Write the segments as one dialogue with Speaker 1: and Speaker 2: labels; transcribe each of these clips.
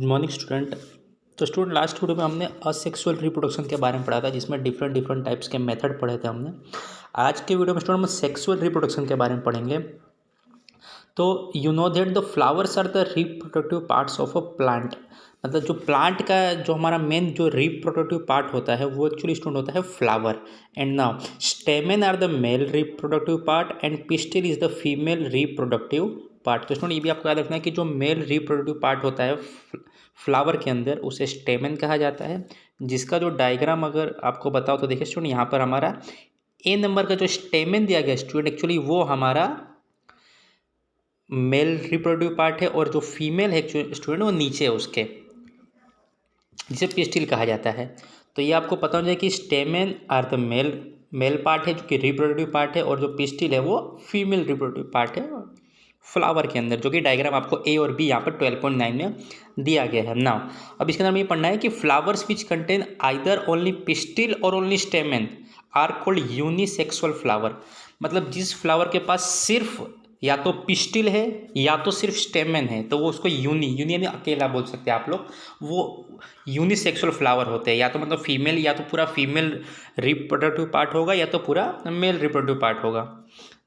Speaker 1: Good morning student. तो student last video में हमने असेक्सुअल रिप्रोडक्शन के बारे में पढ़ा था, जिसमें डिफरेंट डिफरेंट टाइप्स के मेथड पढ़े थे हमने। आज के वीडियो में स्टूडेंट हम सेक्सुअल रिप्रोडक्शन के बारे में पढ़ेंगे। तो you know that the flowers are the reproductive parts of a plant. मतलब जो प्लांट का जो हमारा मेन जो रिप्रोडक्टिव पार्ट होता है वो एक्चुअली स्टूडेंट होता है flower. And now stamen are the male reproductive part and pistil is the female reproductive part. तो स्टूडेंट ये भी आपको याद रखना है कि जो मेल रिप्रोडक्टिव पार्ट होता है फ्लावर के अंदर उसे स्टेमेन कहा जाता है, जिसका जो डायग्राम अगर आपको बताओ तो देखिए स्टूडेंट यहाँ पर हमारा ए नंबर का जो स्टेमेन दिया गया स्टूडेंट एक्चुअली वो हमारा मेल रिप्रोडक्टिव पार्ट है, और जो फीमेल है स्टूडेंट वो नीचे है उसके, जिसे पिस्टिल कहा जाता है। तो ये आपको पता हो जाए कि stamen are the male part है जो कि रिप्रोडक्टिव पार्ट है, और जो पिस्टिल है वो फीमेल रिप्रोडक्टिव पार्ट है फ्लावर के अंदर, जो कि डायग्राम आपको ए और बी यहाँ पर 12.9 में दिया गया है। नाउ अब इसके अंदर में ये पढ़ना है कि flowers which contain either only pistil और only stamen are called unisexual flower. मतलब जिस फ्लावर के पास सिर्फ या तो पिस्टिल है या तो सिर्फ स्टेमेन है तो वो उसको यूनी यानी अकेला बोल सकते हैं आप लोग, वो यूनिसेक्सुअल फ्लावर होते हैं। या तो मतलब फीमेल, या तो पूरा फीमेल रिप्रोडक्टिव पार्ट होगा या तो पूरा मेल रिप्रोडक्टिव पार्ट होगा।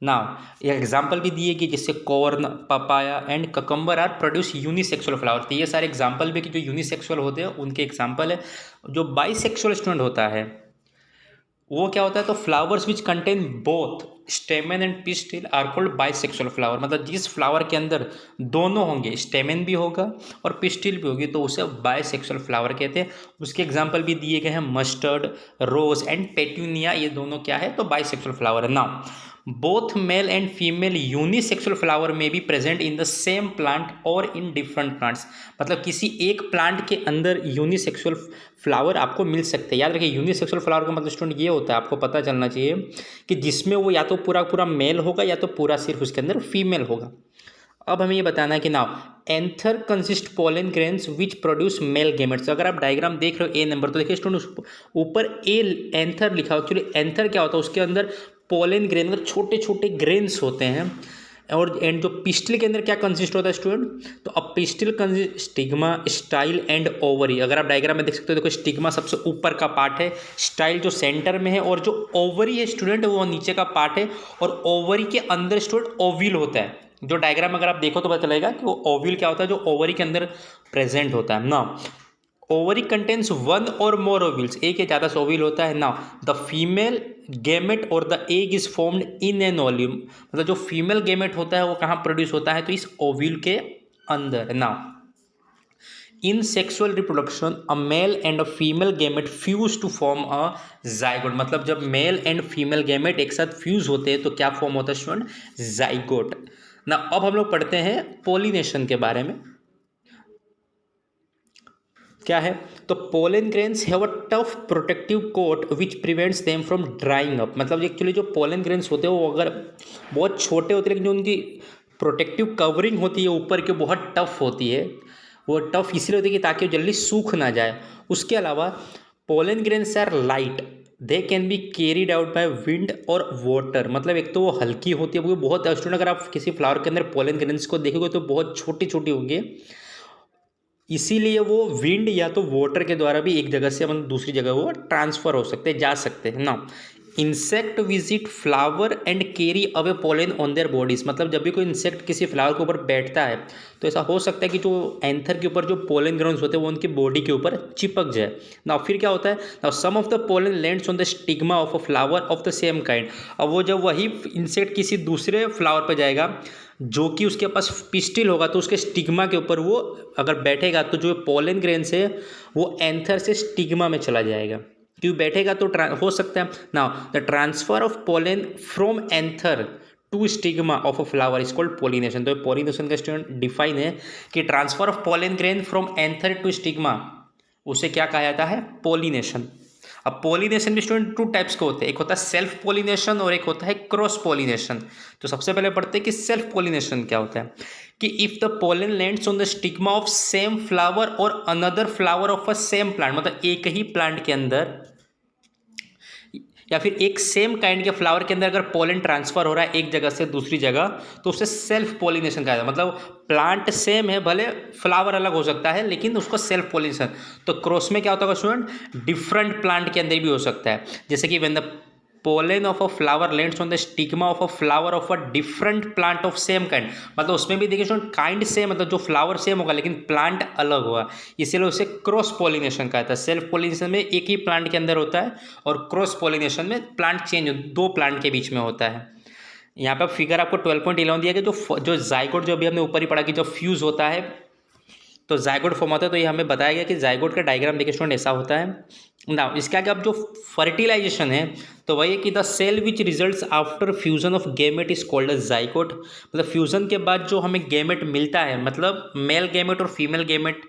Speaker 1: नाउ ये एग्जाम्पल भी दिए कि जिससे corn, papaya and cucumber are produce unisexual flower. तो ये सारे एग्जाम्पल भी कि जो यूनिसेक्सुअल होते हैं उनके एग्जाम्पल है। जो बाइसेक्सुअल स्टूडेंट होता है वो क्या होता है, तो flowers which contain both stamen and pistil are called bisexual flower. मतलब जिस फ्लावर के अंदर दोनों होंगे, स्टेमेन भी होगा और पिस्टिल भी होगी, तो उसे बाइसेक्सुअल फ्लावर कहते हैं। उसके एग्जाम्पल भी दिए गए हैं, मस्टर्ड, रोज एंड पेट्यूनिया, ये दोनों क्या है तो बाइसेक्सुअल फ्लावर है। Now both male and female unisexual flower में be present in the same plant और इन डिफरेंट प्लांट्स। मतलब किसी एक प्लांट के अंदर यूनिसेक्सुअल फ्लावर आपको मिल सकते हैं। याद रखिए यूनिसेक्सुअल फ्लावर का मतलब स्टूडेंट ये होता है, आपको पता चलना चाहिए कि जिसमें वो या तो पूरा पूरा मेल होगा या तो पूरा सिर्फ उसके अंदर फीमेल होगा। अब हमें ये बताना है कि now anther consist pollen grains which produce mail gametes. अगर आप डायग्राम देख रहे हो ए नंबर, तो देखिए स्टूडेंट ऊपर ए एंथर लिखा हो। एक्चुअली एंथर क्या होता है, उसके अंदर पोलन ग्रेन मतलब छोटे छोटे ग्रेन्स होते हैं। और एंड जो पिस्टिल के अंदर क्या कंसिस्ट होता है स्टूडेंट, तो अब pistil consist stigma, style and ovary. अगर आप डायग्राम में देख सकते हो, देखो स्टिग्मा सबसे ऊपर का पार्ट है, स्टाइल जो सेंटर में है, और जो ओवरी है स्टूडेंट वो नीचे का पार्ट है। और ओवरी के अंदर स्टूडेंट ओव्यूल होता है। जो डायग्राम अगर आप देखो तो पता चलेगा कि वो ओव्यूल क्या होता है, जो ओवरी के अंदर प्रेजेंट होता है ना। ओवरी कंटेन्स वन और मोर ओव्यूल्स, एक या ज़्यादा ओव्यूल होता है ना। द फीमेल गेमेट और the egg is formed in an ovule. मतलब जो फीमेल गेमेट होता है वो कहाँ प्रोड्यूस होता है, तो इस ओव्यूल के अंदर ना। In sexual reproduction a male and a female gamete fuse to form a zygote. मतलब जब मेल एंड फीमेल गेमेट एक साथ फ्यूज होते हैं तो क्या फॉर्म होता है स्टूडेंट, जाइगोट ना। अब हम लोग पढ़ते हैं पोलिनेशन के बारे में। क्या है, तो pollen grains have a tough protective coat which prevents them from drying up. मतलब एक्चुअली जो पोलन ग्रेन्स होते हैं वो अगर बहुत छोटे होते हैं, लेकिन जो उनकी प्रोटेक्टिव कवरिंग होती है ऊपर की बहुत टफ होती है। वो टफ इसलिए होती है कि ताकि वो जल्दी सूख ना जाए। उसके अलावा pollen grains are light, they can be carried out by wind और वाटर। मतलब एक तो वो हल्की होती है, वो बहुत स्टूडेंट अगर आप किसी फ्लावर के अंदर पोलन ग्रेन्स को देखोगे तो बहुत छोटी छोटी होंगी, इसीलिए वो विंड या तो वाटर के द्वारा भी एक जगह से मतलब दूसरी जगह वो ट्रांसफर हो सकते हैं, जा सकते हैं ना। Insect visit flower and carry away pollen on their bodies. मतलब जब भी कोई इंसेक्ट किसी फ्लावर के ऊपर बैठता है तो ऐसा हो सकता है कि जो एंथर के ऊपर जो पोलन ग्राउंड्स होते हैं वो उनकी बॉडी के ऊपर चिपक जाए ना। फिर क्या होता है ना, some of the pollen lands on the stigma of a flower of the same kind. अब वो जब वही इंसेक्ट किसी दूसरे फ्लावर पर जाएगा जो कि उसके पास पिस्टिल होगा, तो उसके स्टिग्मा के ऊपर वो अगर बैठेगा तो जो पोलन ग्रेन्स है वो एंथर से स्टिग्मा में चला जाएगा। क्यों बैठेगा तो हो सकता है now the transfer of pollen from anther to stigma of a flower is called pollination. तो पोलिनेशन का स्टूडेंट डिफाइन है कि transfer of pollen grain from anther to stigma, उसे क्या कहा जाता है, पोलिनेशन। अब पोलिनेशन भी स्टूडेंट टू टाइप्स के होते हैं, एक होता है सेल्फ पोलिनेशन और एक होता है क्रॉस पोलिनेशन। तो सबसे पहले पढ़ते हैं कि सेल्फ पोलिनेशन क्या होता है, कि if the pollen lands on the stigma of same flower और another flower of a same plant. मतलब एक ही प्लांट के अंदर या फिर एक सेम काइंड के फ्लावर के अंदर अगर पोलन ट्रांसफर हो रहा है एक जगह से दूसरी जगह, तो उसे सेल्फ पोलिनेशन कहा जाता है। मतलब प्लांट सेम है, भले फ्लावर अलग हो सकता है, लेकिन उसको सेल्फ पोलिनेशन। तो क्रॉस में क्या होता है स्टूडेंट, डिफरेंट प्लांट के अंदर भी हो सकता है। जैसे कि when the pollen of a flower lands on the stigma of a flower of a different plant of same kind, मतलब उसमें भी देखिए स्टूडेंट काइंड सेम, मतलब जो फ्लावर सेम होगा लेकिन प्लांट अलग होगा, इसीलिए उसे क्रॉस पोलिनेशन कहता है। सेल्फ पोलिनेशन में एक ही प्लांट के अंदर होता है, और क्रॉस पोलिनेशन में प्लांट चेंज दो प्लांट के बीच में होता है। यहाँ पर फिगर आपको 12.11 दिया गया, जो जाइगोट जो अभी हमने ऊपर ही पढ़ा कि जो फ्यूज होता है तो जाइगोट फॉर्म होता है। तो ये हमें बताया गया कि जाइगोट का डायग्राम देखिए स्टूडेंट ऐसा होता है ना। इसके आगे अब जो फर्टिलाइजेशन है तो वही है कि the cell which results after fusion of gamete is called as zygote. मतलब फ्यूजन के बाद जो हमें गैमेट मिलता है, मतलब मेल गैमेट और फीमेल गैमेट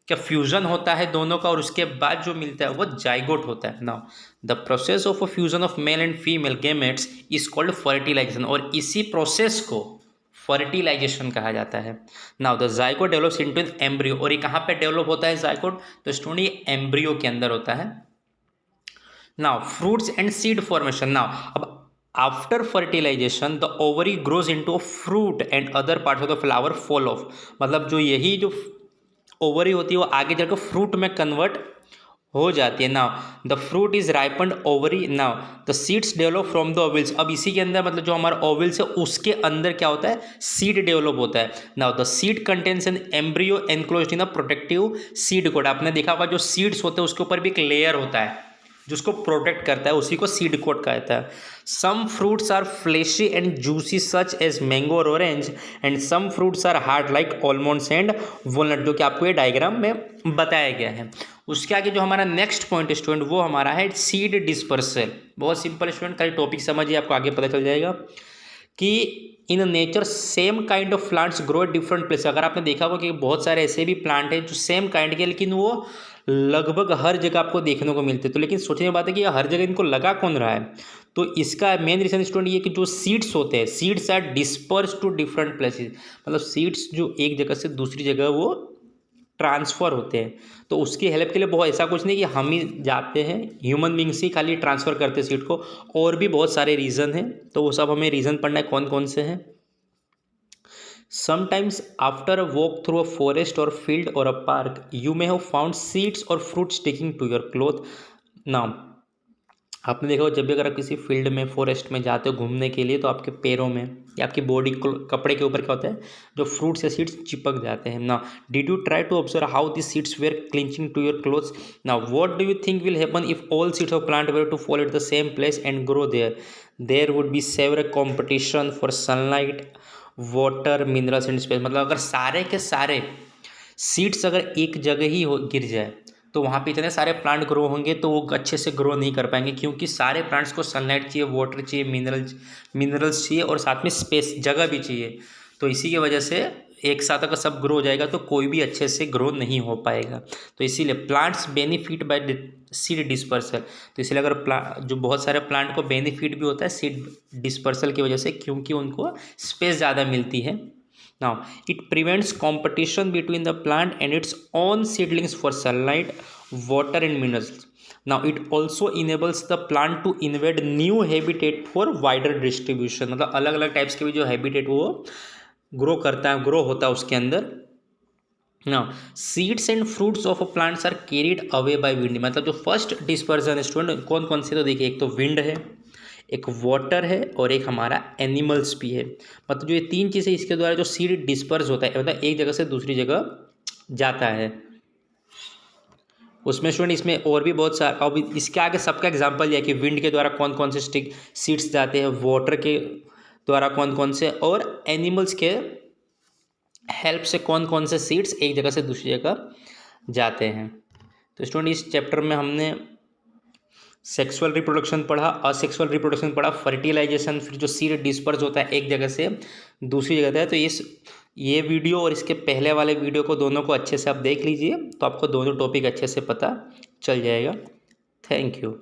Speaker 1: का फ्यूजन होता है दोनों का, और उसके बाद जो मिलता है वो जाइगोट होता है। Now the process of a fusion of male and female gametes is called fertilisation, और इसी प्रोसेस को फर्टिलाइजेशन कहा जाता है। Now the zygote develops into an embryo, और ये कहाँ पे डेवलप होता है जाइगोट, तो स्टूडेंट ये एम्ब्रियो के अंदर होता है। Now fruits and seed formation. Now अब after fertilisation the ovary grows into a fruit and other parts of the flower fall off, मतलब जो यही जो ओवरी होती है वो आगे जाकर फ्रूट में कन्वर्ट हो जाती है। Now the fruit is ripened ovary, now the seeds develop from the ovules. अब इसी के अंदर मतलब जो हमारा ओविल्स है उसके अंदर क्या होता है, सीड डेवलप होता है। Now the seed contains an embryo enclosed in a protective seed coat. आपने देखा होगा जो सीड्स होते हैं उसके ऊपर भी एक लेयर होता है जिसको प्रोटेक्ट करता है, उसी को सीड कोट कहता है। Some fruits are fleshy and juicy such as mango और orange, and some fruits are hard like almonds and walnut, जो कि आपको ये डायग्राम में बताया गया है। उसके आगे जो हमारा नेक्स्ट पॉइंट स्टूडेंट वो हमारा है सीड डिस्पर्सल। बहुत सिंपल स्टूडेंट, खाली टॉपिक समझिए, आपको आगे पता चल जाएगा कि in nature same kind of plants grow at different place. अगर आपने देखा होगा कि बहुत सारे ऐसे भी प्लांट हैं जो सेम काइंड के, लेकिन वो लगभग हर जगह आपको देखने को मिलते हैं। तो लेकिन सोचने की बात है कि हर जगह इनको लगा कौन रहा है, तो इसका मेन रीज़न स्टूडेंट ये कि जो सीड्स होते हैं, seeds are disperse to different places, मतलब सीड्स जो एक जगह से दूसरी जगह वो ट्रांसफ़र होते हैं। तो उसकी हेल्प के लिए बहुत ऐसा कुछ नहीं कि हम ही जाते हैं, ह्यूमन बींग्स ही खाली ट्रांसफ़र करते हैं सीड को, और भी बहुत सारे रीज़न हैं। तो वो सब हमें रीज़न पढ़ना है कौन कौन से हैं। Sometimes after a walk through a forest or field or a park, you may have found seeds or fruit sticking to your cloth. Now, आपने देखा हो जब भी अगर आप किसी फील्ड में फॉरेस्ट में जाते हो घूमने के लिए, तो आपके पैरों में या आपकी बॉडी कपड़े के ऊपर क्या होता है, जो फ्रूट्स या सीड्स चिपक जाते हैं ना। Did you try to observe how this seeds were clinching to your clothes. Now what do you think will happen if all seeds of plant were to fall at the same place and grow there. There would be several competition for sunlight, water, minerals and space. मतलब अगर सारे के सारे seeds अगर एक जगह ही गिर जाए तो वहाँ पे इतने सारे प्लांट ग्रो होंगे तो वो अच्छे से ग्रो नहीं कर पाएंगे, क्योंकि सारे प्लांट्स को सनलाइट चाहिए, वाटर चाहिए, मिनरल्स चाहिए, और साथ में स्पेस जगह भी चाहिए। तो इसी की वजह से एक साथ अगर सब ग्रो हो जाएगा तो कोई भी अच्छे से ग्रो नहीं हो पाएगा। तो इसीलिए plants benefit by seed dispersal. तो इसलिए अगर जो बहुत सारे प्लांट को बेनिफिट भी होता है सीड डिस्पर्सल की वजह से, क्योंकि उनको स्पेस ज़्यादा मिलती है। Now, it prevents competition between the plant and its own seedlings for sunlight, water and minerals. Now, it also enables the plant to invade new habitat for wider distribution. मतलब अलग अलग टाइप्स के भी जो habitat वो grow होता है उसके अंदर। Now, seeds and fruits of plants are carried away by wind. मतलब जो फर्स्ट डिस्पर्सन स्टूडेंट कौन कौन से, तो देखिए एक तो विंड है, एक वाटर है, और एक हमारा एनिमल्स भी है। मतलब जो ये तीन चीज़ें इसके द्वारा जो सीड डिस्पर्स होता है, मतलब एक जगह से दूसरी जगह जाता है। उसमें स्टूडेंट इसमें और भी बहुत सारा, अब इसके आगे सबका एग्जांपल यह है कि विंड के द्वारा कौन कौन से सीड्स जाते हैं, वाटर के द्वारा कौन कौन से, और एनिमल्स के हेल्प से कौन कौन से सीड्स एक जगह से दूसरी जगह जाते हैं। तो स्टूडेंट इस चैप्टर में हमने सेक्सुअल रिप्रोडक्शन पढ़ा, असेक्सुअल रिप्रोडक्शन पढ़ा, फर्टिलाइजेशन, फिर जो सीड डिस्पर्स होता है एक जगह से दूसरी जगह है। तो ये वीडियो और इसके पहले वाले वीडियो को दोनों को अच्छे से आप देख लीजिए, तो आपको दोनों टॉपिक अच्छे से पता चल जाएगा। Thank you.